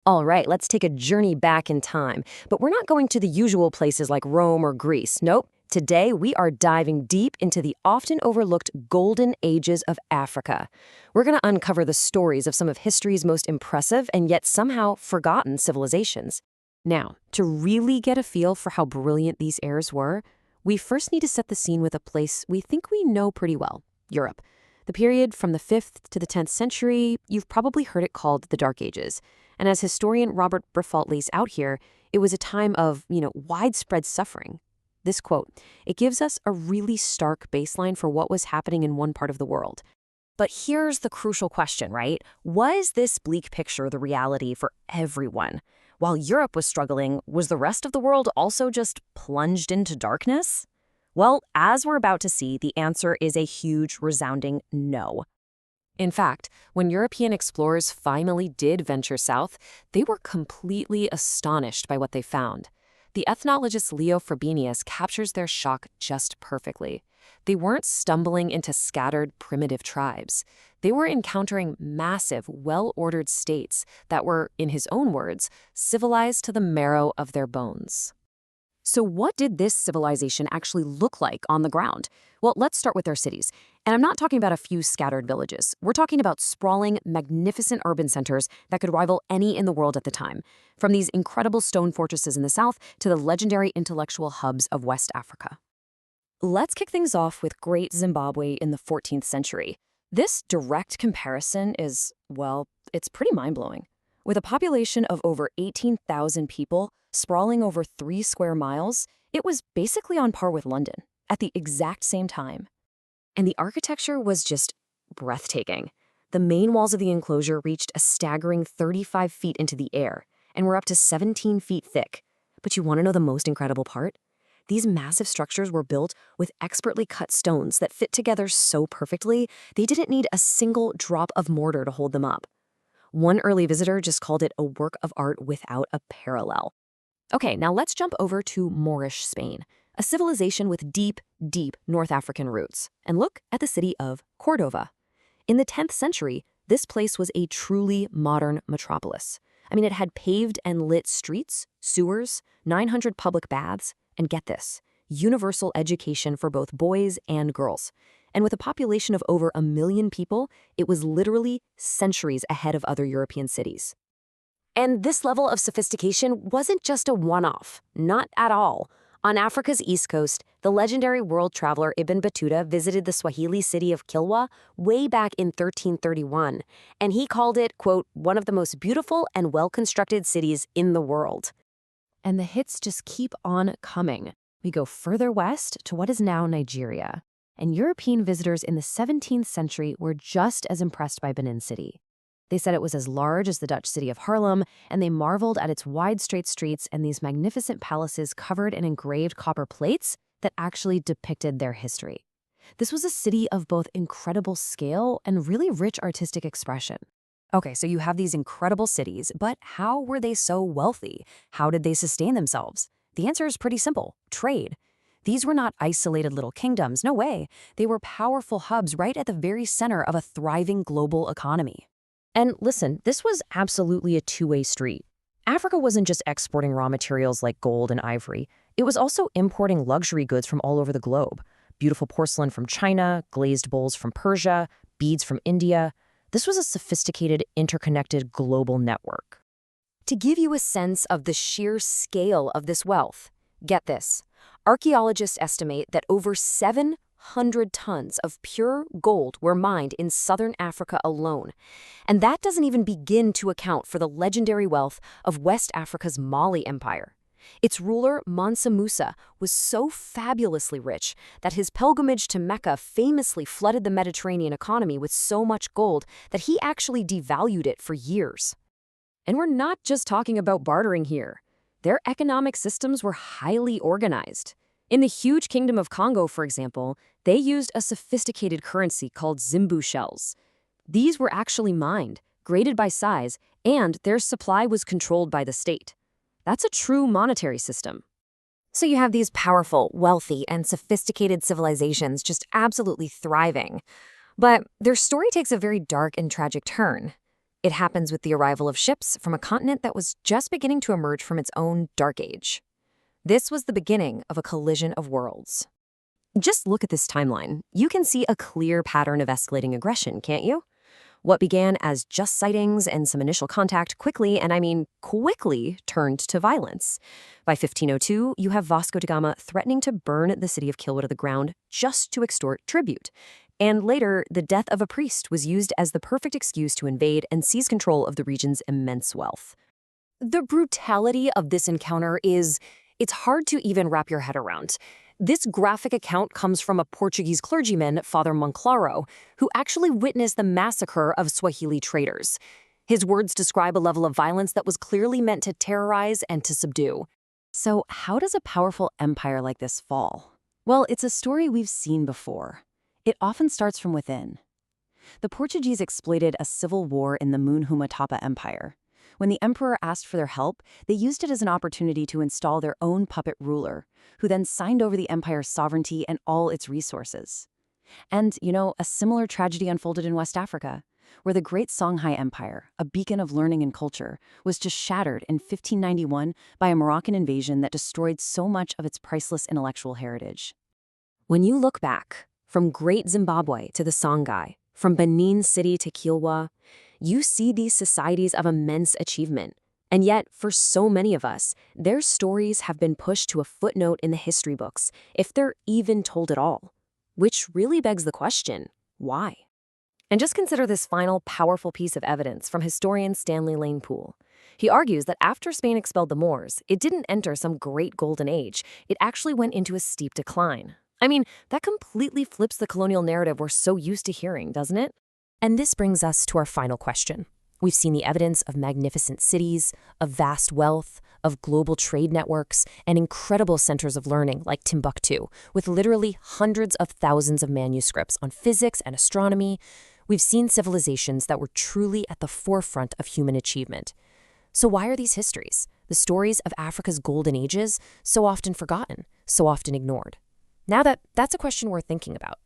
All right, let's take a journey back in time. But we're not going to the usual places like Rome or Greece. Nope. Today, we are diving deep into the often overlooked golden ages of Africa. We're going to uncover the stories of some of history's most impressive and yet somehow forgotten civilizations. Now, to really get a feel for how brilliant these eras were, we first need to set the scene with a place we think we know pretty well, Europe. The period from the 5th to the 10th century, you've probably heard it called the Dark Ages. And as historian Robert Briffault lays out here, it was a time of, widespread suffering. This quote, it gives us a really stark baseline for what was happening in one part of the world. But here's the crucial question, right? Was this bleak picture the reality for everyone? While Europe was struggling, was the rest of the world also just plunged into darkness? Well, as we're about to see, the answer is a huge, resounding no. In fact, when European explorers finally did venture south, they were completely astonished by what they found. The ethnologist Leo Frobenius captures their shock just perfectly. They weren't stumbling into scattered, primitive tribes. They were encountering massive, well-ordered states that were, in his own words, civilized to the marrow of their bones. So what did this civilization actually look like on the ground? Well, let's start with their cities. And I'm not talking about a few scattered villages. We're talking about sprawling, magnificent urban centers that could rival any in the world at the time, from these incredible stone fortresses in the south to the legendary intellectual hubs of West Africa. Let's kick things off with Great Zimbabwe in the 14th century. This direct comparison is, well, it's pretty mind-blowing. With a population of over 18,000 people, sprawling over 3 square miles, it was basically on par with London at the exact same time. And the architecture was just breathtaking. The main walls of the enclosure reached a staggering 35 feet into the air and were up to 17 feet thick. But you want to know the most incredible part? These massive structures were built with expertly cut stones that fit together so perfectly, they didn't need a single drop of mortar to hold them up. One early visitor just called it a work of art without a parallel. Okay, now let's jump over to Moorish Spain, a civilization with deep, deep North African roots, and look at the city of Cordova. In the 10th century, this place was a truly modern metropolis. I mean, it had paved and lit streets, sewers, 900 public baths, and get this, universal education for both boys and girls. And with a population of over 1 million people, it was literally centuries ahead of other European cities. And this level of sophistication wasn't just a one-off, not at all. On Africa's east coast, the legendary world traveler Ibn Battuta visited the Swahili city of Kilwa way back in 1331, and he called it, quote, one of the most beautiful and well-constructed cities in the world. And the hits just keep on coming. We go further west to what is now Nigeria, and European visitors in the 17th century were just as impressed by Benin City. They said it was as large as the Dutch city of Haarlem, and they marveled at its wide, straight streets and these magnificent palaces covered in engraved copper plates that actually depicted their history. This was a city of both incredible scale and really rich artistic expression. Okay, so you have these incredible cities, but how were they so wealthy? How did they sustain themselves? The answer is pretty simple: trade. These were not isolated little kingdoms, no way. They were powerful hubs right at the very center of a thriving global economy. And listen, this was absolutely a two-way street. Africa wasn't just exporting raw materials like gold and ivory. It was also importing luxury goods from all over the globe. Beautiful porcelain from China, glazed bowls from Persia, beads from India. This was a sophisticated, interconnected global network. To give you a sense of the sheer scale of this wealth, get this. Archaeologists estimate that over 700 tons of pure gold were mined in southern Africa alone. And that doesn't even begin to account for the legendary wealth of West Africa's Mali Empire. Its ruler, Mansa Musa, was so fabulously rich that his pilgrimage to Mecca famously flooded the Mediterranean economy with so much gold that he actually devalued it for years. And we're not just talking about bartering here. Their economic systems were highly organized. In the huge Kingdom of Congo, for example, they used a sophisticated currency called Zimbu shells. These were actually mined, graded by size, and their supply was controlled by the state. That's a true monetary system. So you have these powerful, wealthy, and sophisticated civilizations just absolutely thriving. But their story takes a very dark and tragic turn. It happens with the arrival of ships from a continent that was just beginning to emerge from its own dark age. This was the beginning of a collision of worlds. Just look at this timeline. You can see a clear pattern of escalating aggression, can't you? What began as just sightings and some initial contact quickly, and I mean quickly, turned to violence. By 1502, you have Vasco da Gama threatening to burn the city of Kilwa to the ground just to extort tribute. And later, the death of a priest was used as the perfect excuse to invade and seize control of the region's immense wealth. The brutality of this encounter it's hard to even wrap your head around. This graphic account comes from a Portuguese clergyman, Father Monclaro, who actually witnessed the massacre of Swahili traders. His words describe a level of violence that was clearly meant to terrorize and to subdue. So how does a powerful empire like this fall? Well, it's a story we've seen before. It often starts from within. The Portuguese exploited a civil war in the Munhumutapa Empire. When the emperor asked for their help, they used it as an opportunity to install their own puppet ruler, who then signed over the empire's sovereignty and all its resources. And, a similar tragedy unfolded in West Africa, where the Great Songhai Empire, a beacon of learning and culture, was just shattered in 1591 by a Moroccan invasion that destroyed so much of its priceless intellectual heritage. When you look back, from Great Zimbabwe to the Songhai, from Benin City to Kilwa, you see these societies of immense achievement. And yet, for so many of us, their stories have been pushed to a footnote in the history books, if they're even told at all. Which really begs the question, why? And just consider this final powerful piece of evidence from historian Stanley Lane Poole. He argues that after Spain expelled the Moors, it didn't enter some great golden age. It actually went into a steep decline. I mean, that completely flips the colonial narrative we're so used to hearing, doesn't it? And this brings us to our final question. We've seen the evidence of magnificent cities, of vast wealth, of global trade networks, and incredible centers of learning like Timbuktu, with literally hundreds of thousands of manuscripts on physics and astronomy. We've seen civilizations that were truly at the forefront of human achievement. So why are these histories, the stories of Africa's golden ages, so often forgotten, so often ignored? Now that's a question worth thinking about.